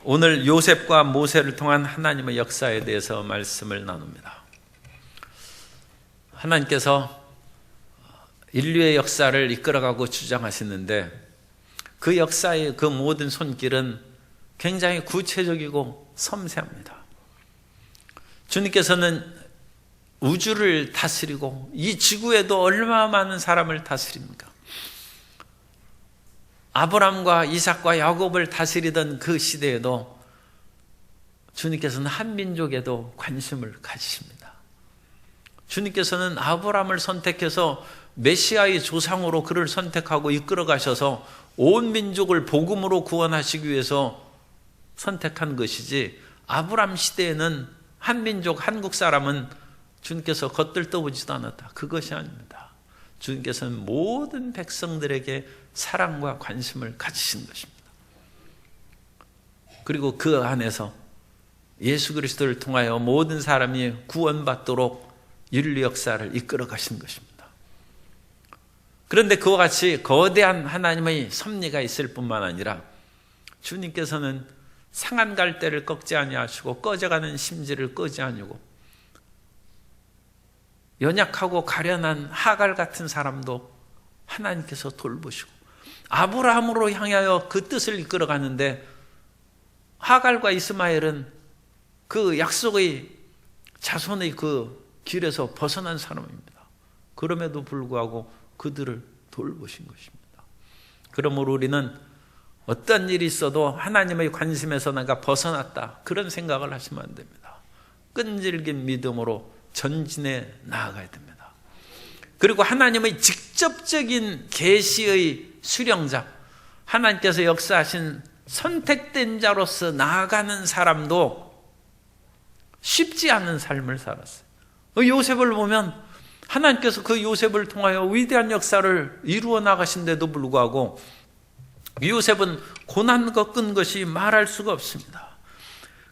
오늘 요셉과 모세를 통한 하나님의 역사에 대해서 말씀을 나눕니다. 하나님께서 인류의 역사를 이끌어가고 주장하시는데 그 역사의 그 모든 손길은 굉장히 구체적이고 섬세합니다. 주님께서는 우주를 다스리고 이 지구에도 얼마나 많은 사람을 다스립니까? 아브람과 이삭과 야곱을 다스리던 그 시대에도 주님께서는 한 민족에도 관심을 가지십니다. 주님께서는 아브람을 선택해서 메시아의 조상으로 그를 선택하고 이끌어 가셔서 온 민족을 복음으로 구원하시기 위해서 선택한 것이지, 아브람 시대에는 한 민족, 한국 사람은 주님께서 겉들떠보지도 않았다. 그것이 아닙니다. 주님께서는 모든 백성들에게 사랑과 관심을 가지신 것입니다. 그리고 그 안에서 예수 그리스도를 통하여 모든 사람이 구원받도록 인류 역사를 이끌어 가신 것입니다. 그런데 그와 같이 거대한 하나님의 섭리가 있을 뿐만 아니라 주님께서는 상한 갈대를 꺾지 아니하시고 꺼져가는 심지를 끄지 아니하고 연약하고 가련한 하갈 같은 사람도 하나님께서 돌보시고 아브라함으로 향하여 그 뜻을 이끌어가는데, 하갈과 이스마엘은 그 약속의 자손의 그 길에서 벗어난 사람입니다. 그럼에도 불구하고 그들을 돌보신 것입니다. 그러므로 우리는 어떤 일이 있어도 하나님의 관심에서 내가 벗어났다, 그런 생각을 하시면 안 됩니다. 끈질긴 믿음으로 전진해 나아가야 됩니다. 그리고 하나님의 직접적인 계시의 수령자, 하나님께서 역사하신 선택된 자로서 나아가는 사람도 쉽지 않은 삶을 살았어요. 요셉을 보면 하나님께서 그 요셉을 통하여 위대한 역사를 이루어 나가신데도 불구하고 요셉은 고난과 끈 것이 말할 수가 없습니다.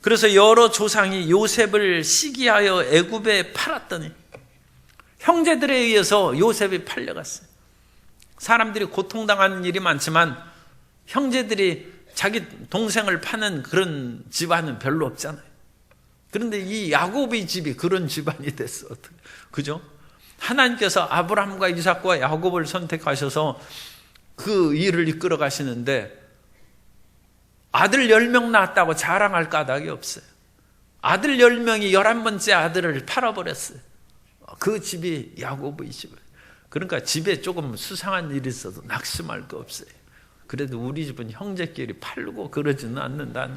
그래서 여러 조상이 요셉을 시기하여 애굽에 팔았더니 형제들에 의해서 요셉이 팔려갔어요. 사람들이 고통당하는 일이 많지만 형제들이 자기 동생을 파는 그런 집안은 별로 없잖아요. 그런데 이 야곱의 집이 그런 집안이 됐어. 그죠? 하나님께서 아브라함과 이삭과 야곱을 선택하셔서 그 일을 이끌어 가시는데 아들 10명 낳았다고 자랑할 까닭이 없어요. 아들 10명이 11번째 아들을 팔아버렸어요. 그 집이 야곱의 집이에요. 그러니까 집에 조금 수상한 일이 있어도 낙심할 거 없어요. 그래도 우리 집은 형제끼리 팔고 그러지는 않는다.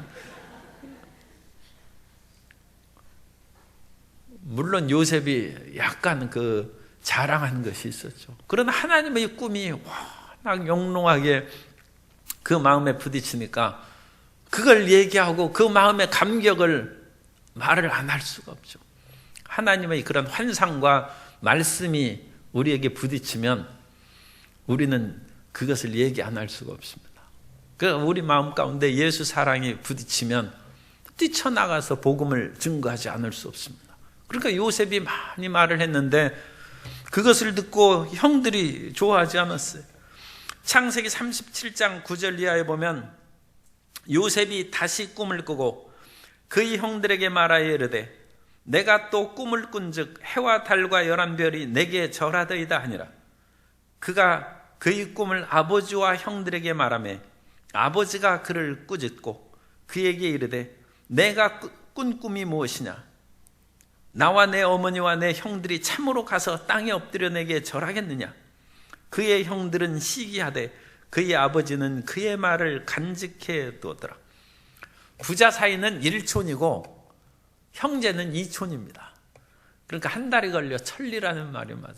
물론 요셉이 약간 그 자랑한 것이 있었죠. 그러나 하나님의 꿈이 워낙 영롱하게 그 마음에 부딪히니까 그걸 얘기하고 그 마음의 감격을 말을 안 할 수가 없죠. 하나님의 그런 환상과 말씀이 우리에게 부딪히면 우리는 그것을 얘기 안 할 수가 없습니다. 우리 마음 가운데 예수 사랑이 부딪히면 뛰쳐나가서 복음을 증거하지 않을 수 없습니다. 그러니까 요셉이 많이 말을 했는데 그것을 듣고 형들이 좋아하지 않았어요. 창세기 37장 9절 이하에 보면 요셉이 다시 꿈을 꾸고 그의 형들에게 말하여 이르되 내가 또 꿈을 꾼즉 해와 달과 11별이 내게 절하더이다 하니라. 그가 그의 꿈을 아버지와 형들에게 말하매 아버지가 그를 꾸짖고 그에게 이르되 내가 꾼 꿈이 무엇이냐? 나와 내 어머니와 내 형들이 참으로 가서 땅에 엎드려 내게 절하겠느냐? 그의 형들은 시기하되 그의 아버지는 그의 말을 간직해 두었더라. 부자 사이는 1촌이고 형제는 2촌입니다. 그러니까 한 달이 걸려 천리라는 말이 맞아요.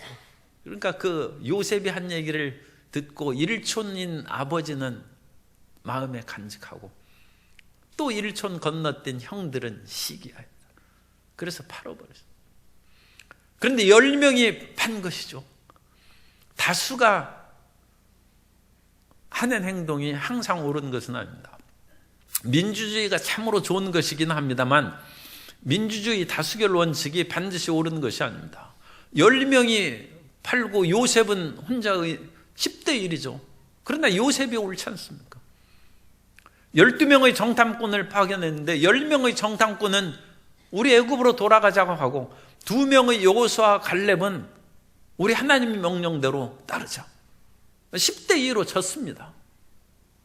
그러니까 그 요셉이 한 얘기를 듣고 1촌인 아버지는 마음에 간직하고 또 1촌 건너뛴 형들은 시기하였다. 그래서 팔아버렸어요. 그런데 10명이 판 것이죠. 다수가 하는 행동이 항상 옳은 것은 아닙니다. 민주주의가 참으로 좋은 것이긴 합니다만 민주주의 다수결 원칙이 반드시 옳은 것이 아닙니다. 10명이 팔고 요셉은 혼자의 10대 1이죠. 그러나 요셉이 옳지 않습니까? 12명의 정탐꾼을 파견했는데 10명의 정탐꾼은 우리 애굽으로 돌아가자고 하고 2명의 여호수아와 갈렙은 우리 하나님의 명령대로 따르자. 10대 2로 졌습니다.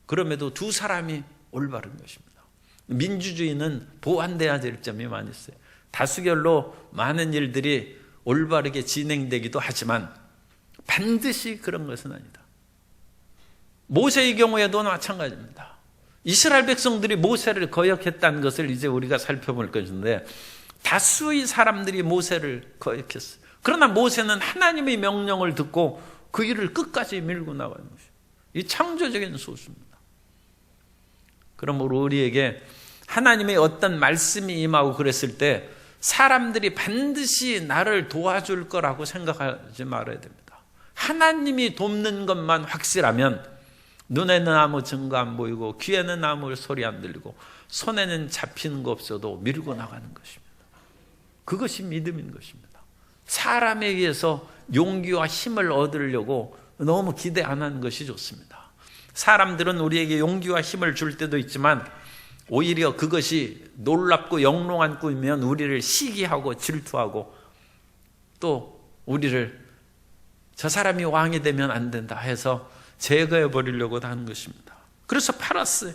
그럼에도 두 사람이 올바른 것입니다. 민주주의는 보완돼야 될 점이 많이 있어요. 다수결로 많은 일들이 올바르게 진행되기도 하지만 반드시 그런 것은 아니다. 모세의 경우에도 마찬가지입니다. 이스라엘 백성들이 모세를 거역했다는 것을 이제 우리가 살펴볼 것인데 다수의 사람들이 모세를 거역했어요. 그러나 모세는 하나님의 명령을 듣고 그 일을 끝까지 밀고 나가는 것이에요. 이 창조적인 소수입니다. 그러므로 우리에게 하나님의 어떤 말씀이 임하고 그랬을 때 사람들이 반드시 나를 도와줄 거라고 생각하지 말아야 됩니다. 하나님이 돕는 것만 확실하면 눈에는 아무 증거 안 보이고 귀에는 아무 소리 안 들리고 손에는 잡히는 거 없어도 밀고 나가는 것입니다. 그것이 믿음인 것입니다. 사람에 의해서 용기와 힘을 얻으려고 너무 기대 안 하는 것이 좋습니다. 사람들은 우리에게 용기와 힘을 줄 때도 있지만 오히려 그것이 놀랍고 영롱한 꿈이면 우리를 시기하고 질투하고 또 우리를 저 사람이 왕이 되면 안 된다 해서 제거해 버리려고 하는 것입니다. 그래서 팔았어요.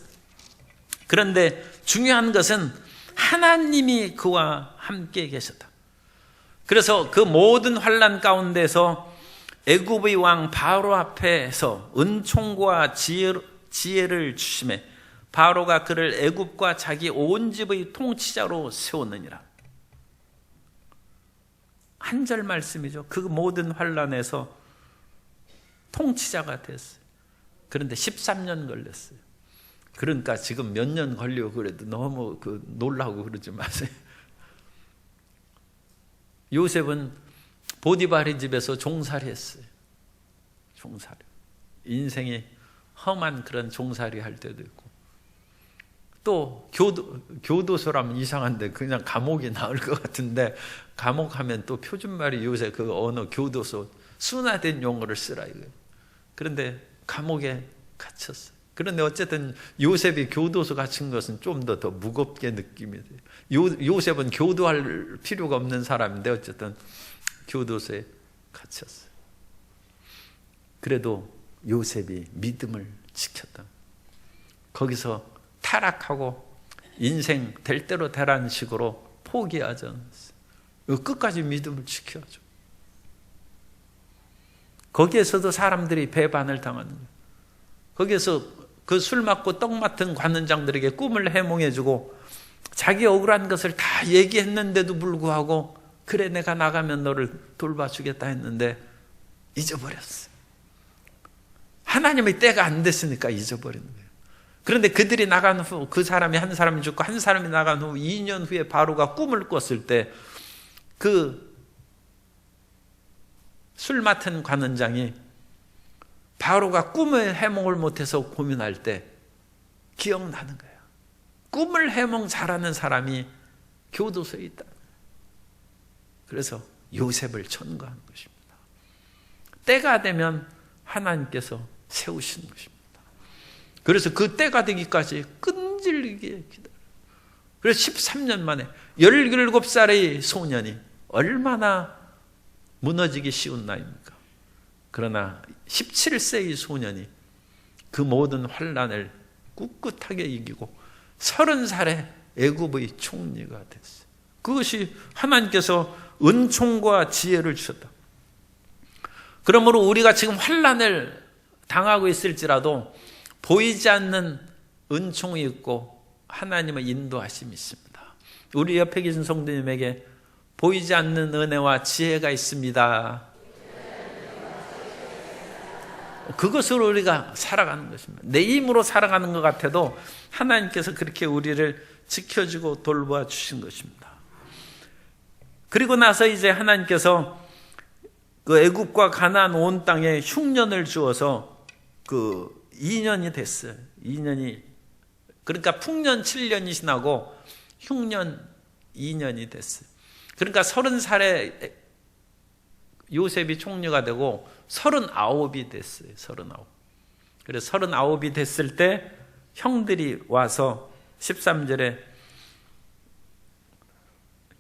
그런데 중요한 것은 하나님이 그와 함께 계셨다. 그래서 그 모든 환난 가운데서 애굽의 왕 바로 앞에서 은총과 지혜를 주심에 바로가 그를 애굽과 자기 온 집의 통치자로 세웠느니라. 한 절 말씀이죠. 그 모든 환난에서 통치자가 됐어요. 그런데 13년 걸렸어요. 그러니까 지금 몇 년 걸리고 그래도 너무 놀라고 그러지 마세요. 요셉은 보디발의 집에서 종살이 했어요. 종살이. 인생이 험한 그런 종살이 할 때도 있고 또 교도소라면 이상한데 그냥 감옥이 나을 것 같은데 감옥 하면 또 표준말이 요새 그 언어 교도소 순화된 용어를 쓰라 이거예요. 그런데 감옥에 갇혔어요. 그런데 어쨌든 요셉이 교도소 갇힌 것은 좀 더 무겁게 느낌이 돼요. 요셉은 교도할 필요가 없는 사람인데 어쨌든 교도소에 갇혔어요. 그래도 요셉이 믿음을 지켰다. 거기서 타락하고 인생 될 대로 되라는 식으로 포기하지 않았어요. 끝까지 믿음을 지켜야죠. 거기에서도 사람들이 배반을 당하는 거예요. 거기에서 그 술 맞고 떡 맡은 관원장들에게 꿈을 해몽해주고 자기 억울한 것을 다 얘기했는데도 불구하고 그래 내가 나가면 너를 돌봐주겠다 했는데 잊어버렸어요. 하나님의 때가 안 됐으니까 잊어버리는 거예요. 그런데 그들이 나간 후 그 사람이 한 사람이 죽고 한 사람이 나간 후 2년 후에 바로가 꿈을 꿨을 때 그 술 맡은 관원장이 바로가 꿈을 해몽을 못해서 고민할 때 기억나는 거예요. 꿈을 해몽 잘하는 사람이 교도소에 있다. 그래서 요셉을 천거한 것입니다. 때가 되면 하나님께서 세우시는 것입니다. 그래서 그 때가 되기까지 끈질기게 기다려요. 그래서 13년 만에 17살의 소년이 얼마나 무너지기 쉬운 나이입니까? 그러나 17세의 소년이 그 모든 환난을 꿋꿋하게 이기고 30살에 애굽의 총리가 됐어요. 그것이 하나님께서 은총과 지혜를 주셨다. 그러므로 우리가 지금 환난을 당하고 있을지라도 보이지 않는 은총이 있고 하나님의 인도하심이 있습니다. 우리 옆에 계신 성도님에게 보이지 않는 은혜와 지혜가 있습니다. 그것으로 우리가 살아가는 것입니다. 내 힘으로 살아가는 것 같아도 하나님께서 그렇게 우리를 지켜주고 돌봐 주신 것입니다. 그리고 나서 이제 하나님께서 그 애굽과 가나안 온 땅에 흉년을 주어서 그 2년이 됐어요. 2년이 그러니까 풍년 7년이 지나고 흉년 2년이 됐어요. 그러니까 30살에 요셉이 총리가 되고 39이 됐어요. 39. 그래서 39이 됐을 때 형들이 와서 13절에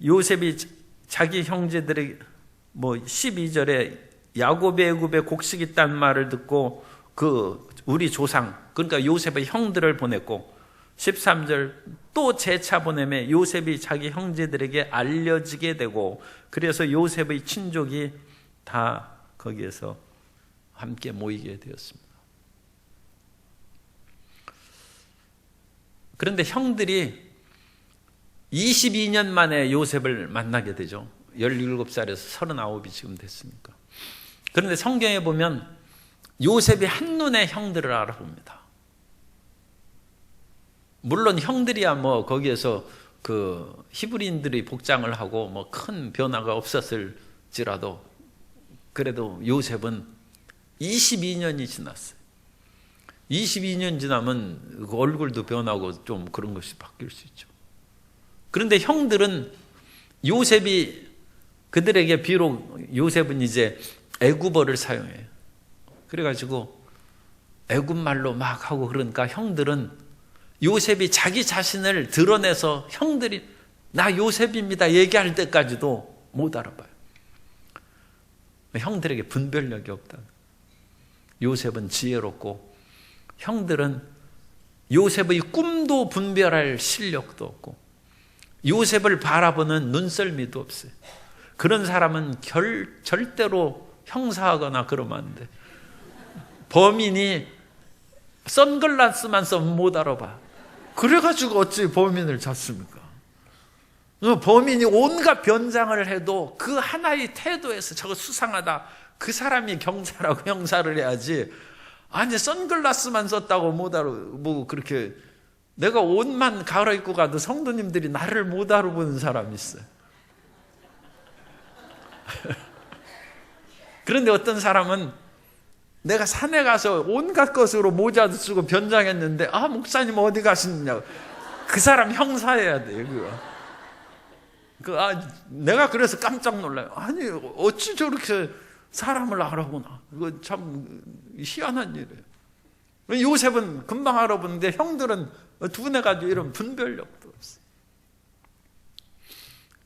요셉이 자기 형제들에게 12절에 야곱의 애굽에 곡식 있다는 말을 듣고 우리 조상 그러니까 요셉의 형들을 보냈고 13절 또 재차 보내매 요셉이 자기 형제들에게 알려지게 되고 그래서 요셉의 친족이 다 거기에서 함께 모이게 되었습니다. 그런데 형들이 22년 만에 요셉을 만나게 되죠. 17살에서 39이 지금 됐으니까. 그런데 성경에 보면 요셉이 한눈에 형들을 알아봅니다. 물론 형들이야 거기에서 히브리인들이 복장을 하고 큰 변화가 없었을지라도 그래도 요셉은 22년이 지났어요. 22년 지나면 얼굴도 변하고 좀 그런 것이 바뀔 수 있죠. 그런데 형들은 요셉이 그들에게 비록 요셉은 이제 애굽어를 사용해요. 그래가지고 애굽말로 막 하고 그러니까 형들은 요셉이 자기 자신을 드러내서 형들이 나 요셉입니다 얘기할 때까지도 못 알아봐요. 형들에게 분별력이 없다. 요셉은 지혜롭고 형들은 요셉의 꿈도 분별할 실력도 없고 요셉을 바라보는 눈썰미도 없어요. 그런 사람은 절대로 형사하거나 그러면 안 돼. 범인이 선글라스만 써면 못 알아봐. 그래가지고 어찌 범인을 잡습니까? 범인이 온갖 변장을 해도 그 하나의 태도에서 저거 수상하다. 그 사람이 경찰하고 형사를 해야지. 아니 선글라스만 썼다고 못 알아. 그렇게 내가 옷만 갈아입고 가도 성도님들이 나를 못 알아보는 사람이 있어요. 그런데 어떤 사람은 내가 산에 가서 온갖 것으로 모자도 쓰고 변장했는데 목사님 어디 가시느냐고. 그 사람 형사해야 돼요. 내가 그래서 깜짝 놀라요. 아니 어찌 저렇게 사람을 알아보나. 이거 참 희한한 일이에요. 요셉은 금방 알아보는데 형들은 둔해가지고 이런 분별력도 없어요.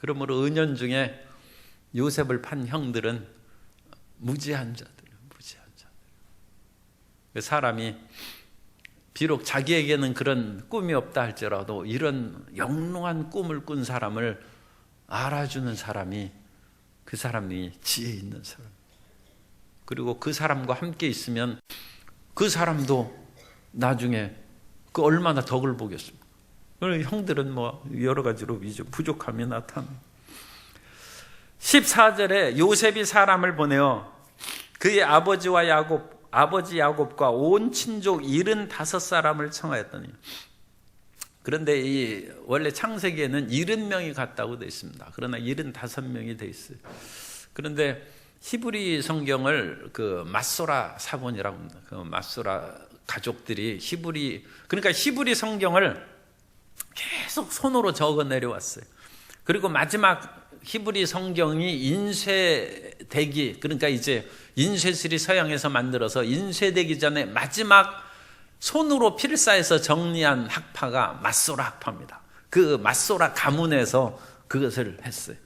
그러므로 은연중에 요셉을 판 형들은 무지한 자들이에요. 사람이 비록 자기에게는 그런 꿈이 없다 할지라도 이런 영롱한 꿈을 꾼 사람을 알아주는 사람이 그 사람이 지혜 있는 사람. 그리고 그 사람과 함께 있으면 그 사람도 나중에 얼마나 덕을 보겠습니까? 형들은 여러 가지로 이제 부족함이 나타나. 14절에 요셉이 사람을 보내어 그의 아버지 야곱과 온 친족 75사람을 청하였더니. 그런데 원래 창세기에는 70명이 갔다고 되어 있습니다. 그러나 75명이 되어 있어요. 그런데 히브리 성경을 맛소라 사본이라고 합니다. 맛소라 가족들이 그러니까 히브리 성경을 계속 손으로 적어 내려왔어요. 그리고 마지막 히브리 성경이 인쇄되기, 그러니까 이제 인쇄술이 서양에서 만들어서 인쇄되기 전에 마지막 손으로 필사해서 정리한 학파가 맛소라 학파입니다. 그 맛소라 가문에서 그것을 했어요.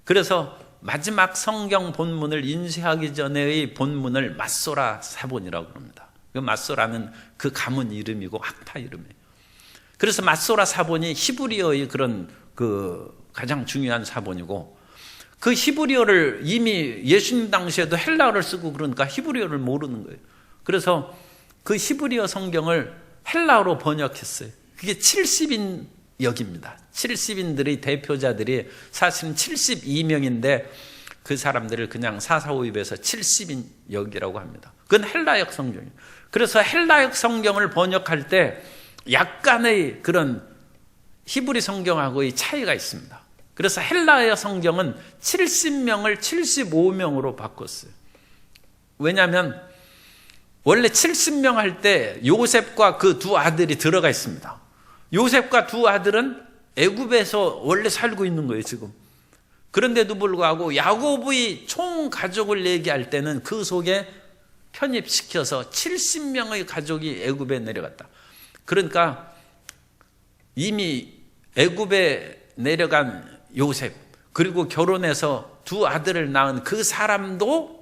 그래서 마지막 성경 본문을 인쇄하기 전에의 본문을 맛소라 사본이라고 합니다. 그 맛소라는 그 가문 이름이고 학파 이름이에요. 그래서 맛소라 사본이 히브리어의 그런 가장 중요한 사본이고, 그 히브리어를 이미 예수님 당시에도 헬라어를 쓰고 그러니까 히브리어를 모르는 거예요. 그래서 그 히브리어 성경을 헬라어로 번역했어요. 그게 70인 역입니다. 70인들의 대표자들이 사실은 72명인데 그 사람들을 그냥 사사오입에서 70인 역이라고 합니다. 그건 헬라역 성경이에요. 그래서 헬라역 성경을 번역할 때 약간의 그런 히브리 성경하고의 차이가 있습니다. 그래서 헬라어 성경은 70명을 75명으로 바꿨어요. 왜냐하면 원래 70명 할 때 요셉과 그 두 아들이 들어가 있습니다. 요셉과 두 아들은 애굽에서 원래 살고 있는 거예요, 지금. 그런데도 불구하고 야곱의 총 가족을 얘기할 때는 그 속에 편입시켜서 70명의 가족이 애굽에 내려갔다. 그러니까 이미 애굽에 내려간 요셉, 그리고 결혼해서 두 아들을 낳은 그 사람도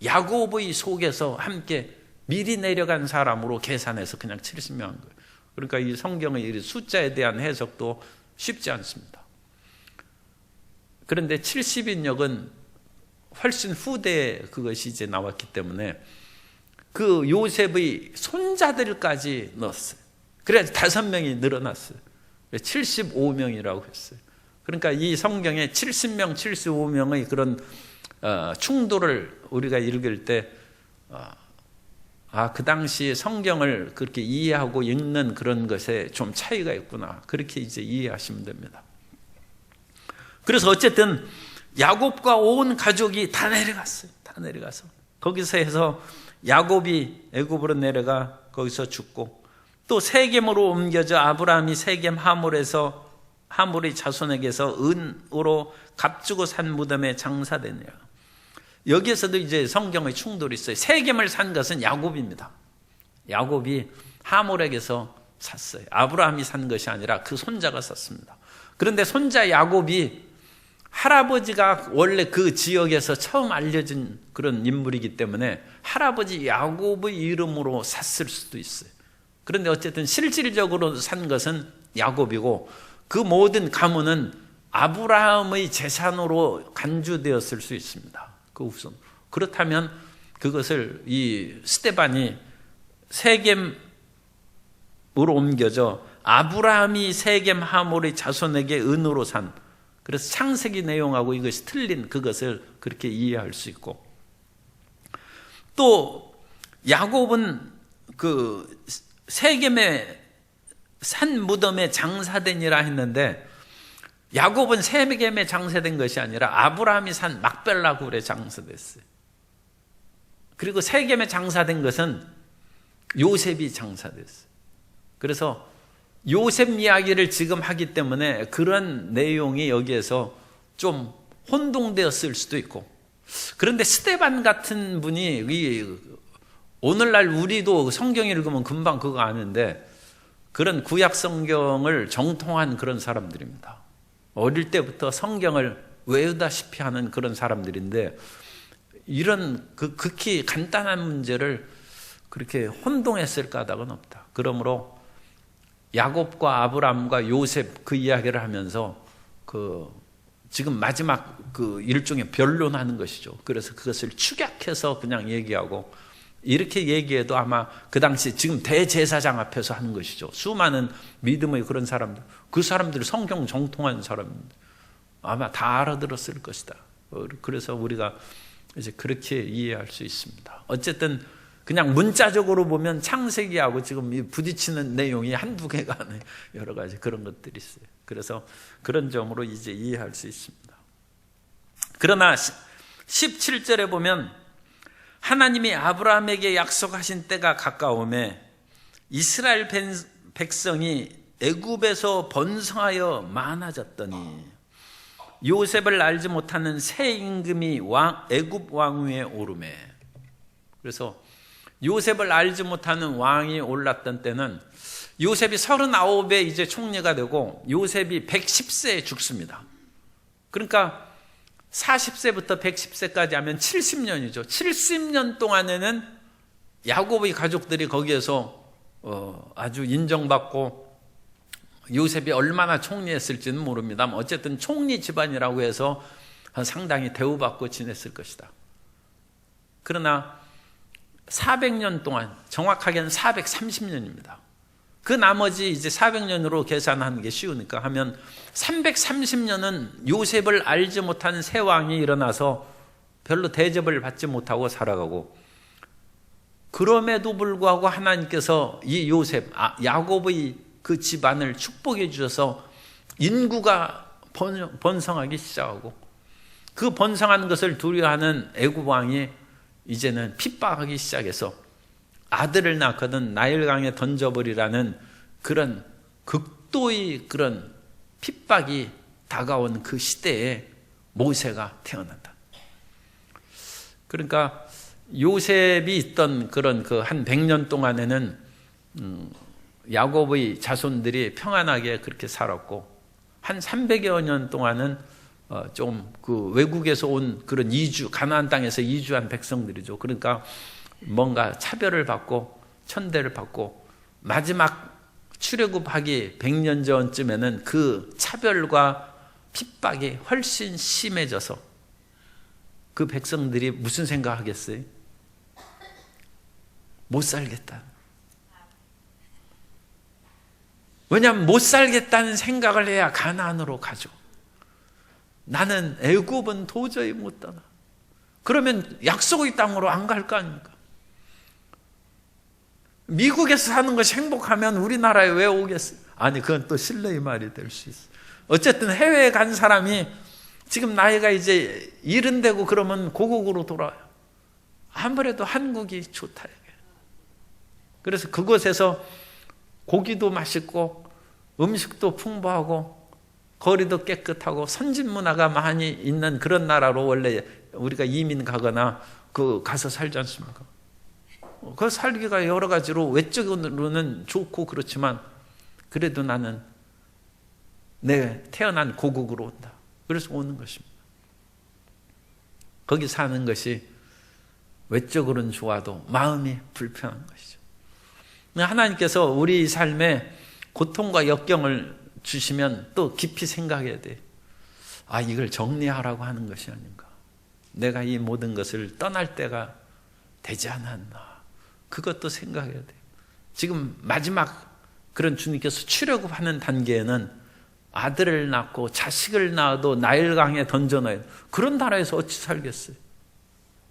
야곱의 속에서 함께 미리 내려간 사람으로 계산해서 그냥 70명 한 거예요. 그러니까 이 성경의 숫자에 대한 해석도 쉽지 않습니다. 그런데 70인역은 훨씬 후대에 그것이 이제 나왔기 때문에 그 요셉의 손자들까지 넣었어요. 그래서 5명이 늘어났어요. 75명이라고 했어요. 그러니까 이 성경에 70명, 75명의 그런 충돌을 우리가 읽을 때 그 당시 성경을 그렇게 이해하고 읽는 그런 것에 좀 차이가 있구나. 그렇게 이제 이해하시면 됩니다. 그래서 어쨌든 야곱과 온 가족이 다 내려갔어요. 다 내려가서 거기서 해서 야곱이 애굽으로 내려가 거기서 죽고, 또 세겜으로 옮겨져 아브라함이 세겜 하몰의 자손에게서 은으로 값주고 산 무덤에 장사되냐. 여기에서도 이제 성경의 충돌이 있어요. 세겜을 산 것은 야곱입니다. 야곱이 하몰에게서 샀어요. 아브라함이 산 것이 아니라 그 손자가 샀습니다. 그런데 손자 야곱이 할아버지가 원래 그 지역에서 처음 알려진 그런 인물이기 때문에 할아버지 야곱의 이름으로 샀을 수도 있어요. 그런데 어쨌든 실질적으로 산 것은 야곱이고, 그 모든 가문은 아브라함의 재산으로 간주되었을 수 있습니다. 그 우선. 그렇다면 그것을 이 스데반이 세겜으로 옮겨져 아브라함이 세겜 하몰의 자손에게 은으로 산, 그래서 창세기 내용하고 이것이 틀린 그것을 그렇게 이해할 수 있고, 또 야곱은 그 세겜의 산 무덤에 장사되니라 했는데, 야곱은 세겜에 장사된 것이 아니라 아브라함이 산 막벨라 굴에 장사됐어요. 그리고 세겜에 장사된 것은 요셉이 장사됐어요. 그래서 요셉 이야기를 지금 하기 때문에 그런 내용이 여기에서 좀 혼동되었을 수도 있고, 그런데 스데반 같은 분이 오늘날 우리도 성경 읽으면 금방 그거 아는데, 그런 구약 성경을 정통한 그런 사람들입니다. 어릴 때부터 성경을 외우다시피 하는 그런 사람들인데, 이런 극히 간단한 문제를 그렇게 혼동했을 까닭은 없다. 그러므로 야곱과 아브람과 요셉 그 이야기를 하면서 지금 마지막 그 일종의 변론하는 것이죠. 그래서 그것을 축약해서 그냥 얘기하고, 이렇게 얘기해도 아마 그 당시 지금 대제사장 앞에서 하는 것이죠. 수많은 믿음의 그런 사람들, 그 사람들이 성경 정통한 사람들 아마 다 알아들었을 것이다. 그래서 우리가 이제 그렇게 이해할 수 있습니다. 어쨌든 그냥 문자적으로 보면 창세기하고 지금 부딪히는 내용이 한두 개가 아니에요. 여러 가지 그런 것들이 있어요. 그래서 그런 점으로 이제 이해할 수 있습니다. 그러나 17절에 보면 하나님이 아브라함에게 약속하신 때가 가까우매 이스라엘 백성이 애굽에서 번성하여 많아졌더니 요셉을 알지 못하는 새 임금이 애굽 왕 위에 오르매. 그래서 요셉을 알지 못하는 왕이 올랐던 때는 요셉이 39에 이제 총리가 되고 요셉이 110세에 죽습니다. 그러니까 40세부터 110세까지 하면 70년이죠. 70년 동안에는 야곱의 가족들이 거기에서 아주 인정받고, 요셉이 얼마나 총리했을지는 모릅니다만 어쨌든 총리 집안이라고 해서 상당히 대우받고 지냈을 것이다. 그러나 400년 동안, 정확하게는 430년입니다. 그 나머지 이제 400년으로 계산하는 게 쉬우니까 하면 330년은 요셉을 알지 못한 새 왕이 일어나서 별로 대접을 받지 못하고 살아가고, 그럼에도 불구하고 하나님께서 이 요셉, 야곱의 그 집안을 축복해 주셔서 인구가 번성하기 시작하고, 그 번성한 것을 두려워하는 애굽 왕이 이제는 핍박하기 시작해서 아들을 낳거든 나일강에 던져버리라는 그런 극도의 그런 핍박이 다가온 그 시대에 모세가 태어난다. 그러니까 요셉이 있던 그런 그 한 100년 동안에는 야곱의 자손들이 평안하게 그렇게 살았고, 한 300여 년 동안은 좀 그 외국에서 온 그런 가나안 땅에서 이주한 백성들이죠. 그러니까 뭔가 차별을 받고 천대를 받고, 마지막 출애굽하기 100년 전쯤에는 그 차별과 핍박이 훨씬 심해져서 그 백성들이 무슨 생각하겠어요? 못 살겠다. 왜냐하면 못 살겠다는 생각을 해야 가나안으로 가죠. 나는 애굽은 도저히 못 떠나. 그러면 약속의 땅으로 안 갈 거 아닙니까? 미국에서 사는 것이 행복하면 우리나라에 왜 오겠어요? 아니, 그건 또 신뢰의 말이 될 수 있어요. 어쨌든 해외에 간 사람이 지금 나이가 이제 70 되고 그러면 고국으로 돌아와요. 아무래도 한국이 좋다. 그래서 그곳에서 고기도 맛있고 음식도 풍부하고 거리도 깨끗하고 선진 문화가 많이 있는 그런 나라로 원래 우리가 이민 가거나 가서 살지 않습니까? 그 살기가 여러 가지로 외적으로는 좋고 그렇지만 그래도 나는 내 태어난 고국으로 온다. 그래서 오는 것입니다. 거기 사는 것이 외적으로는 좋아도 마음이 불편한 것이죠. 하나님께서 우리 삶에 고통과 역경을 주시면 또 깊이 생각해야 돼. 아, 이걸 정리하라고 하는 것이 아닌가. 내가 이 모든 것을 떠날 때가 되지 않았나. 그것도 생각해야 돼. 지금 마지막 그런 주님께서 출애굽하는 단계에는 아들을 낳고 자식을 낳아도 나일강에 던져놔요. 그런 나라에서 어찌 살겠어요?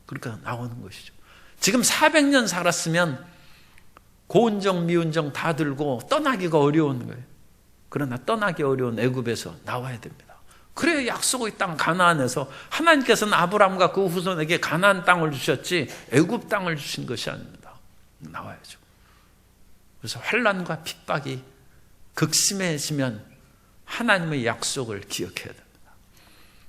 그러니까 나오는 것이죠. 지금 400년 살았으면 고운정 미운정 다 들고 떠나기가 어려운 거예요. 그러나 떠나기 어려운 애굽에서 나와야 됩니다. 그래야 약속의 땅 가나안에서 하나님께서는 아브라함과 그 후손에게 가나안 땅을 주셨지 애굽 땅을 주신 것이 아닙니다. 나와야죠. 그래서 환난과 핍박이 극심해지면 하나님의 약속을 기억해야 됩니다.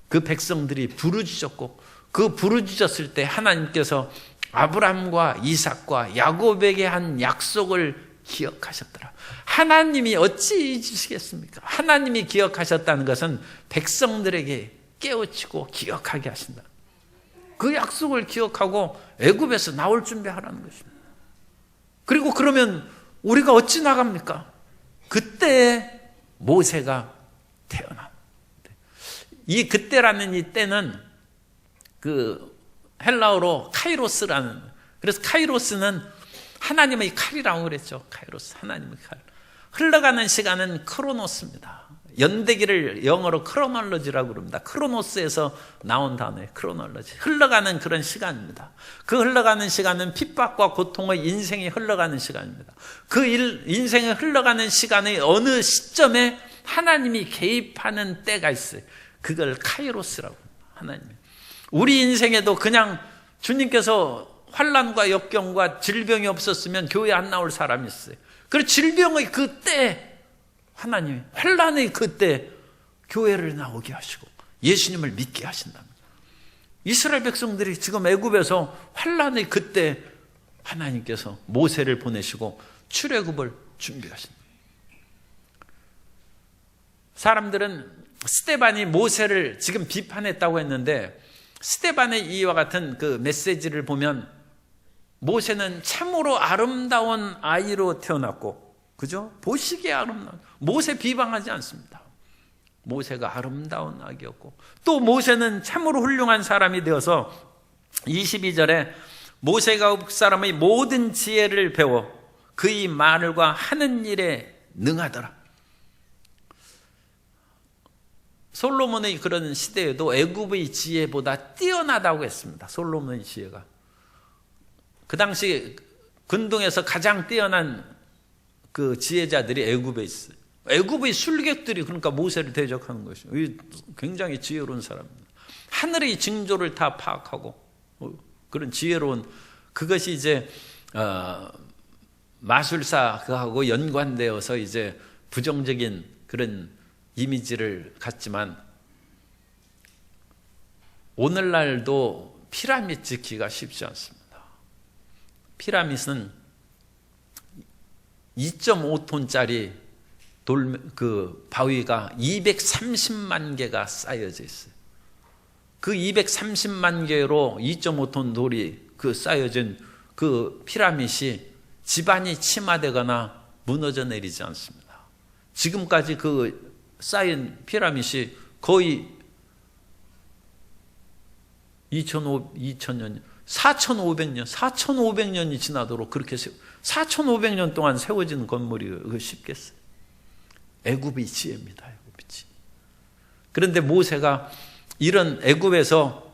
그 백성들이 부르짖었고 그 부르짖었을 때 하나님께서 아브라함과 이삭과 야곱에게 한 약속을 기억하셨더라. 하나님이 어찌 잊으시겠습니까? 하나님이 기억하셨다는 것은 백성들에게 깨우치고 기억하게 하신다. 그 약속을 기억하고 애굽에서 나올 준비하라는 것입니다. 그리고 그러면 우리가 어찌 나갑니까? 그때 모세가 태어나. 이 그때라는 이 때는 그 헬라어로 카이로스라는, 그래서 카이로스는 하나님의 칼이라고 그랬죠. 카이로스, 하나님의 칼. 흘러가는 시간은 크로노스입니다. 연대기를 영어로 크로놀로지라고 그럽니다. 크로노스에서 나온 단어예요. 크로놀로지. 흘러가는 그런 시간입니다. 그 흘러가는 시간은 핍박과 고통의 인생이 흘러가는 시간입니다. 그 인생이 흘러가는 시간의 어느 시점에 하나님이 개입하는 때가 있어요. 그걸 카이로스라고 합니다. 하나님. 우리 인생에도 그냥 주님께서 환난과 역경과 질병이 없었으면 교회 안 나올 사람이 있어요. 그리고 질병의 그때 하나님이 환난의 그때 교회를 나오게 하시고 예수님을 믿게 하신답니다. 이스라엘 백성들이 지금 애굽에서 환난의 그때 하나님께서 모세를 보내시고 출애굽을 준비하신다. 사람들은 스데반이 모세를 지금 비판했다고 했는데 스데반의 이와 같은 그 메시지를 보면 모세는 참으로 아름다운 아이로 태어났고, 그죠? 보시기에 아름다운, 모세 비방하지 않습니다. 모세가 아름다운 아기였고, 또 모세는 참으로 훌륭한 사람이 되어서 22절에 모세가 그 사람의 모든 지혜를 배워 그의 말과 하는 일에 능하더라. 솔로몬의 그런 시대에도 애굽의 지혜보다 뛰어나다고 했습니다. 솔로몬의 지혜가. 그 당시 근동에서 가장 뛰어난 그 지혜자들이 애굽에 있어요. 애굽의 술객들이 그러니까 모세를 대적하는 것이죠. 굉장히 지혜로운 사람입니다. 하늘의 징조를 다 파악하고 그런 지혜로운, 그것이 이제 마술사하고 연관되어서 이제 부정적인 그런 이미지를 갖지만 오늘날도 피라미드 짓기가 쉽지 않습니다. 피라미드는 2.5톤짜리 그 바위가 230만 개가 쌓여져 있어요. 그 230만 개로 2.5톤 돌이 그 쌓여진 그 피라밋이 집안이 침하되거나 무너져 내리지 않습니다. 지금까지 그 쌓인 피라밋이 거의 2000년, 4,500년이 지나도록 그렇게 4,500년 동안 세워진 건물이 쉽겠어요. 애굽의 지혜입니다. 애굽의 지혜. 그런데 모세가 이런 애굽에서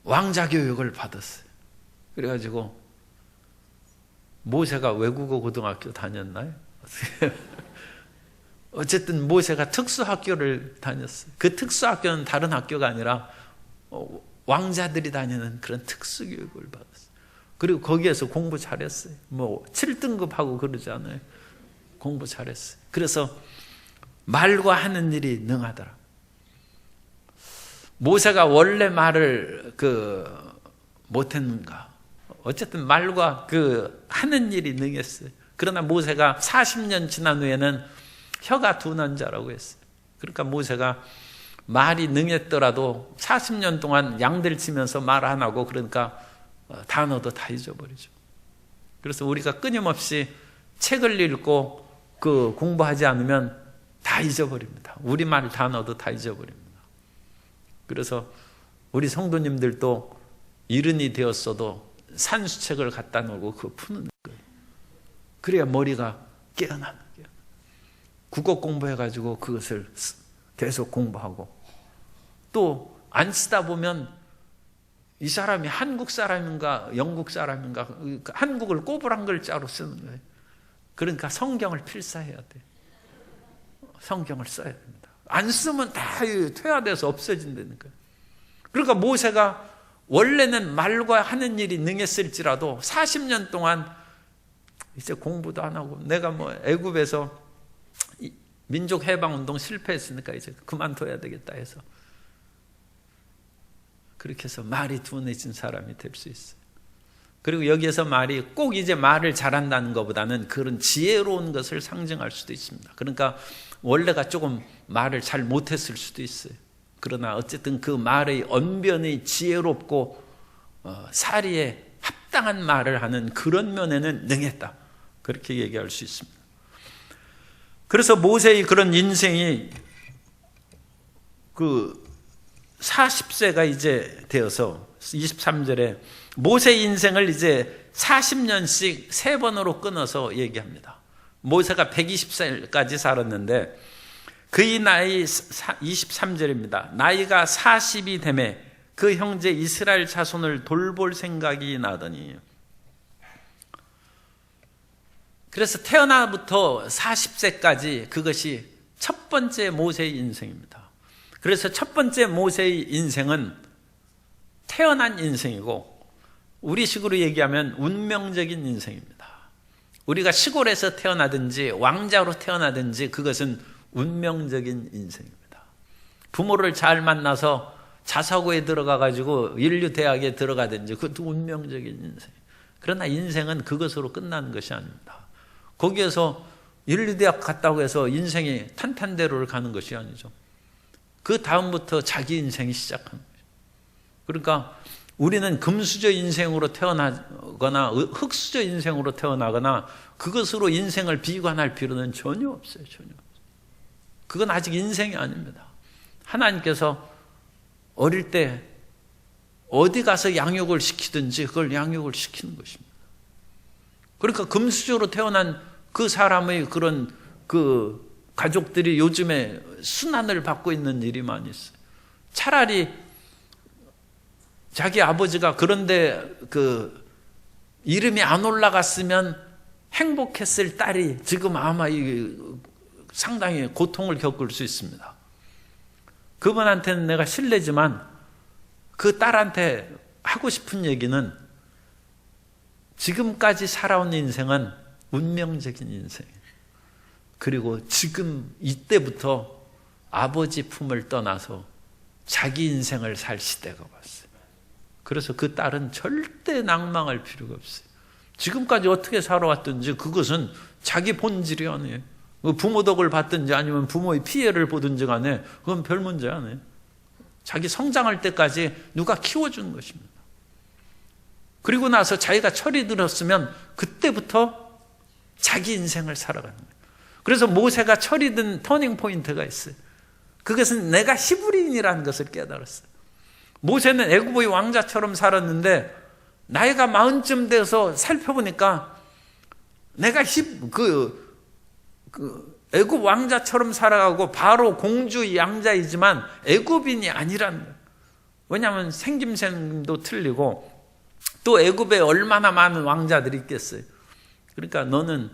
왕자 교육을 받았어요. 그래가지고 모세가 외국어 고등학교 다녔나요? 어쨌든 모세가 특수학교를 다녔어요. 그 특수학교는 다른 학교가 아니라 왕자들이 다니는 그런 특수교육을 받았어요. 그리고 거기에서 공부 잘했어요. 뭐 7등급하고 그러지 않아요. 공부 잘했어요. 그래서 말과 하는 일이 능하더라. 모세가 원래 말을 못했는가? 어쨌든 말과 하는 일이 능했어요. 그러나 모세가 40년 지난 후에는 혀가 둔한 자라고 했어요. 그러니까 모세가 말이 능했더라도 40년 동안 양들 치면서 말 안 하고 그러니까 단어도 다 잊어버리죠. 그래서 우리가 끊임없이 책을 읽고 공부하지 않으면 다 잊어버립니다. 우리말 단어도 다 잊어버립니다. 그래서 우리 성도님들도 이른이 되었어도 산수책을 갖다 놓고 그거 푸는 거예요. 그래야 머리가 깨어나는 거예요. 국어 공부해가지고 그것을 계속 공부하고 또 안 쓰다 보면 이 사람이 한국 사람인가 영국 사람인가 한국을 꼬부랑 글자로 쓰는 거예요. 그러니까 성경을 필사해야 돼. 성경을 써야 됩니다. 안 쓰면 다 퇴화돼서 없어진다는 거예요. 그러니까 모세가 원래는 말과 하는 일이 능했을지라도 40년 동안 이제 공부도 안 하고 내가 뭐 애굽에서 민족 해방 운동 실패했으니까 이제 그만둬야 되겠다 해서 그렇게 해서 말이 둔해진 사람이 될 수 있어요. 그리고 여기에서 말이 꼭 이제 말을 잘한다는 것보다는 그런 지혜로운 것을 상징할 수도 있습니다. 그러니까 원래가 조금 말을 잘 못했을 수도 있어요. 그러나 어쨌든 그 말의 언변이 지혜롭고 사리에 합당한 말을 하는 그런 면에는 능했다. 그렇게 얘기할 수 있습니다. 그래서 모세의 그런 인생이 40세가 이제 되어서 23절에 모세의 인생을 이제 40년씩 3번으로 끊어서 얘기합니다. 모세가 120살까지 살았는데 그의 나이 23절입니다. 나이가 40이 되매 그 형제 이스라엘 자손을 돌볼 생각이 나더니 그래서 태어나부터 40세까지 그것이 첫 번째 모세의 인생입니다. 그래서 첫 번째 모세의 인생은 태어난 인생이고 우리식으로 얘기하면 운명적인 인생입니다. 우리가 시골에서 태어나든지 왕자로 태어나든지 그것은 운명적인 인생입니다. 부모를 잘 만나서 자사고에 들어가가지고 인류대학에 들어가든지 그것도 운명적인 인생. 그러나 인생은 그것으로 끝나는 것이 아닙니다. 거기에서 인류대학 갔다고 해서 인생이 탄탄대로를 가는 것이 아니죠. 그 다음부터 자기 인생이 시작하는 거죠. 그러니까 우리는 금수저 인생으로 태어나거나 흙수저 인생으로 태어나거나 그것으로 인생을 비관할 필요는 전혀 없어요. 전혀 없어요. 그건 아직 인생이 아닙니다. 하나님께서 어릴 때 어디 가서 양육을 시키든지 그걸 양육을 시키는 것입니다. 그러니까 금수저로 태어난 그 사람의 그런 가족들이 요즘에 순환을 받고 있는 일이 많이 있어요. 차라리 자기 아버지가 그런데 이름이 안 올라갔으면 행복했을 딸이 지금 아마 상당히 고통을 겪을 수 있습니다. 그분한테는 내가 실례지만 그 딸한테 하고 싶은 얘기는 지금까지 살아온 인생은 운명적인 인생이에요. 그리고 지금 이때부터 아버지 품을 떠나서 자기 인생을 살 시대가 왔어요. 그래서 그 딸은 절대 낭망할 필요가 없어요. 지금까지 어떻게 살아왔든지 그것은 자기 본질이 아니에요. 부모 덕을 받든지 아니면 부모의 피해를 보든지 간에 그건 별 문제 아니에요. 자기 성장할 때까지 누가 키워준 것입니다. 그리고 나서 자기가 철이 들었으면 그때부터 자기 인생을 살아가는 거예요. 그래서 모세가 철이 든 터닝 포인트가 있어요. 그것은 내가 히브리인이라는 것을 깨달았어요. 모세는 애굽의 왕자처럼 살았는데 나이가 40쯤 돼서 살펴보니까 내가 애굽 왕자처럼 살아가고 바로 공주 양자이지만 애굽인이 아니라는 거예요. 왜냐하면 생김새도 틀리고 또 애굽에 얼마나 많은 왕자들이 있겠어요. 그러니까 너는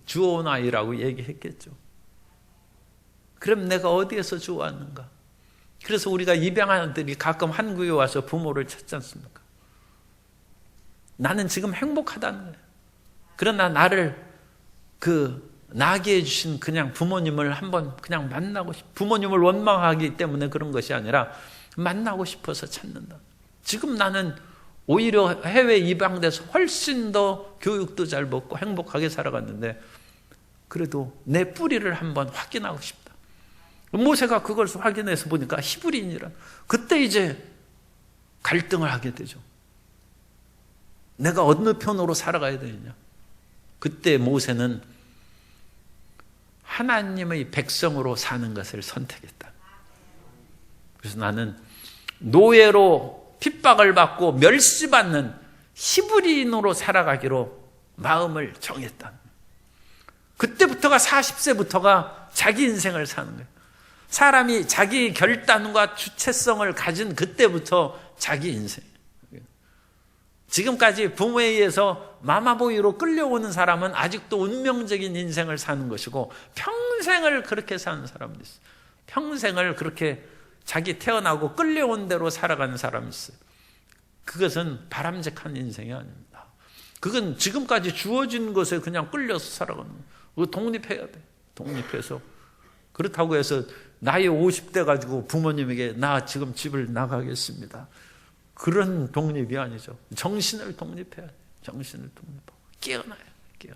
주워온 아이라고 얘기했겠죠. 그럼 내가 어디에서 주워왔는가? 그래서 우리가 입양아들이 가끔 한국에 와서 부모를 찾지 않습니까? 나는 지금 행복하다는 거예요. 그러나 나를 나게 해주신 그냥 부모님을 한번 그냥 만나고 부모님을 원망하기 때문에 그런 것이 아니라 만나고 싶어서 찾는다. 지금 나는 오히려 해외 입양돼서 훨씬 더 교육도 잘 먹고 행복하게 살아갔는데 그래도 내 뿌리를 한번 확인하고 싶다. 모세가 그걸 확인해서 보니까 히브리인이라. 그때 이제 갈등을 하게 되죠. 내가 어느 편으로 살아가야 되느냐. 그때 모세는 하나님의 백성으로 사는 것을 선택했다. 그래서 나는 노예로 핍박을 받고 멸시받는 히브리인으로 살아가기로 마음을 정했다. 그때부터가 40세부터가 자기 인생을 사는 거예요. 사람이 자기 결단과 주체성을 가진 그때부터 자기 인생. 지금까지 부모에 의해서 마마보이로 끌려오는 사람은 아직도 운명적인 인생을 사는 것이고 평생을 그렇게 사는 사람도 있어요. 평생을 그렇게 자기 태어나고 끌려온 대로 살아가는 사람이 있어요. 그것은 바람직한 인생이 아닙니다. 그건 지금까지 주어진 것에 그냥 끌려서 살아가는 거예요. 그거 독립해야 돼. 독립해서. 그렇다고 해서 나이 50대 가지고 부모님에게 나 지금 집을 나가겠습니다. 그런 독립이 아니죠. 정신을 독립해야 돼. 정신을 독립하고 깨어나야 돼.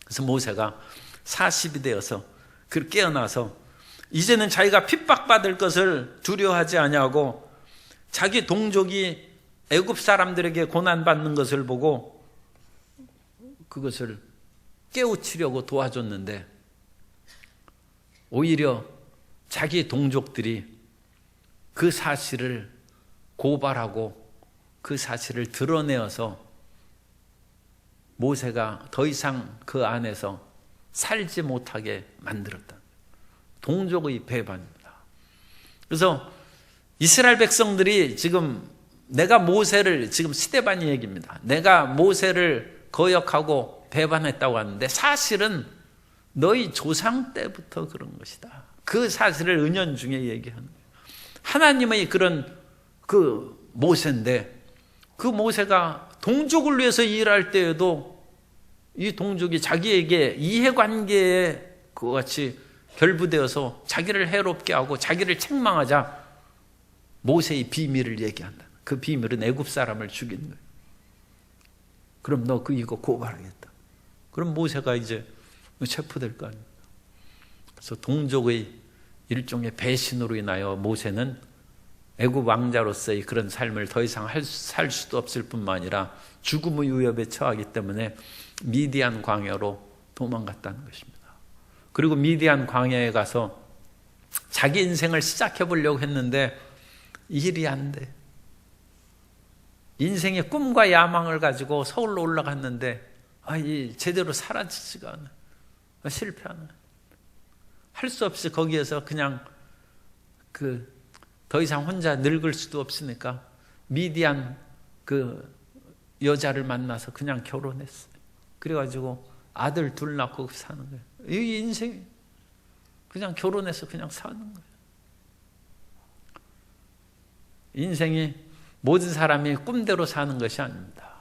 그래서 모세가 40이 되어서 깨어나서 이제는 자기가 핍박받을 것을 두려워하지 아니하고 자기 동족이 애굽 사람들에게 고난받는 것을 보고 그것을 깨우치려고 도와줬는데 오히려 자기 동족들이 그 사실을 고발하고 그 사실을 드러내어서 모세가 더 이상 그 안에서 살지 못하게 만들었다. 동족의 배반입니다. 그래서 이스라엘 백성들이 지금 내가 모세를 지금 스데반이 얘기입니다. 내가 모세를 거역하고 배반했다고 하는데 사실은 너희 조상 때부터 그런 것이다. 그 사실을 은연중에 얘기하는 거예요. 하나님의 그런 모세인데 그 모세가 동족을 위해서 일할 때에도 이 동족이 자기에게 이해관계에 그와 같이 결부되어서 자기를 해롭게 하고 자기를 책망하자 모세의 비밀을 얘기한다. 그 비밀은 애굽 사람을 죽인 거예요. 그럼 너 이거 고발하겠다. 그럼 모세가 이제 체포될 거 아닙니까? 그래서 동족의 일종의 배신으로 인하여 모세는 애굽 왕자로서의 그런 삶을 더 이상 살 수도 없을 뿐만 아니라 죽음의 위협에 처하기 때문에 미디안 광야로 도망갔다는 것입니다. 그리고 미디안 광야에 가서 자기 인생을 시작해 보려고 했는데 일이 안 돼. 인생의 꿈과 야망을 가지고 서울로 올라갔는데 제대로 사라지지가 않아. 실패하는. 할 수 없이 거기에서 그냥 더 이상 혼자 늙을 수도 없으니까 미디안 여자를 만나서 그냥 결혼했어요. 그래가지고 아들 둘 낳고 사는 거예요. 이 인생이 그냥 결혼해서 그냥 사는 거예요. 인생이 모든 사람이 꿈대로 사는 것이 아닙니다.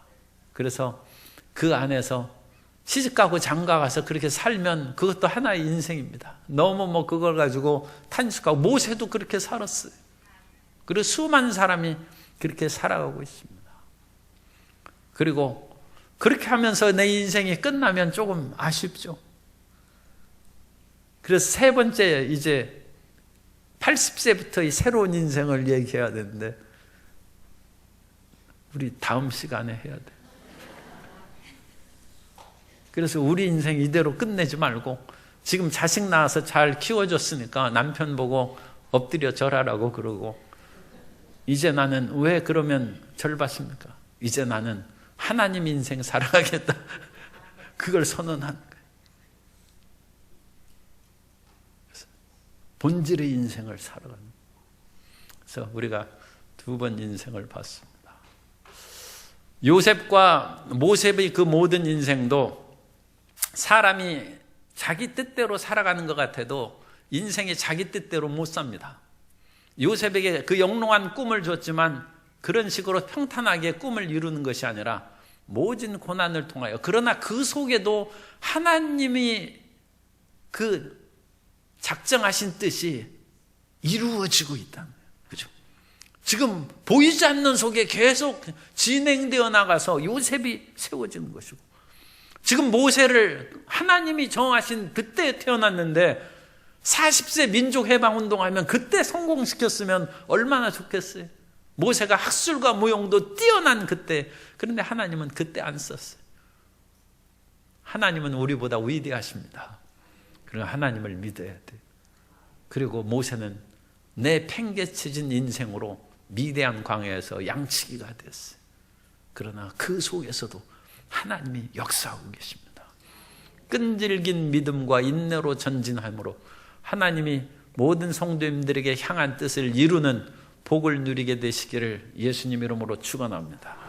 그래서 그 안에서 시집가고 장가가서 그렇게 살면 그것도 하나의 인생입니다. 너무 그걸 가지고 탄식하고 모세도 그렇게 살았어요. 그리고 수많은 사람이 그렇게 살아가고 있습니다. 그리고 그렇게 하면서 내 인생이 끝나면 조금 아쉽죠. 그래서 세 번째, 이제 80세부터 이 새로운 인생을 얘기해야 되는데 우리 다음 시간에 해야 돼. 그래서 우리 인생 이대로 끝내지 말고 지금 자식 낳아서 잘 키워줬으니까 남편 보고 엎드려 절하라고 그러고, 이제 나는 왜 그러면 절 받습니까? 이제 나는 하나님 인생 살아가겠다. 그걸 선언한 거예요. 그래서 본질의 인생을 살아가는 거예요. 그래서 우리가 두 번 인생을 봤습니다. 요셉과 모세의 그 모든 인생도 사람이 자기 뜻대로 살아가는 것 같아도 인생이 자기 뜻대로 못 삽니다. 요셉에게 그 영롱한 꿈을 줬지만 그런 식으로 평탄하게 꿈을 이루는 것이 아니라 모진 고난을 통하여, 그러나 그 속에도 하나님이 그 작정하신 뜻이 이루어지고 있다는 거예요. 그죠? 지금 보이지 않는 속에 계속 진행되어 나가서 요셉이 세워지는 것이고, 지금 모세를 하나님이 정하신 그때 태어났는데 40세 민족해방운동하면 그때 성공시켰으면 얼마나 좋겠어요. 모세가 학술과 무용도 뛰어난 그때. 그런데 하나님은 그때 안 썼어요. 하나님은 우리보다 위대하십니다. 그러나 하나님을 믿어야 돼요. 그리고 모세는 내 팽개쳐진 인생으로 미대한 광야에서 양치기가 됐어요. 그러나 그 속에서도 하나님이 역사하고 계십니다. 끈질긴 믿음과 인내로 전진함으로 하나님이 모든 성도님들에게 향한 뜻을 이루는 복을 누리게 되시기를 예수님 이름으로 축원합니다.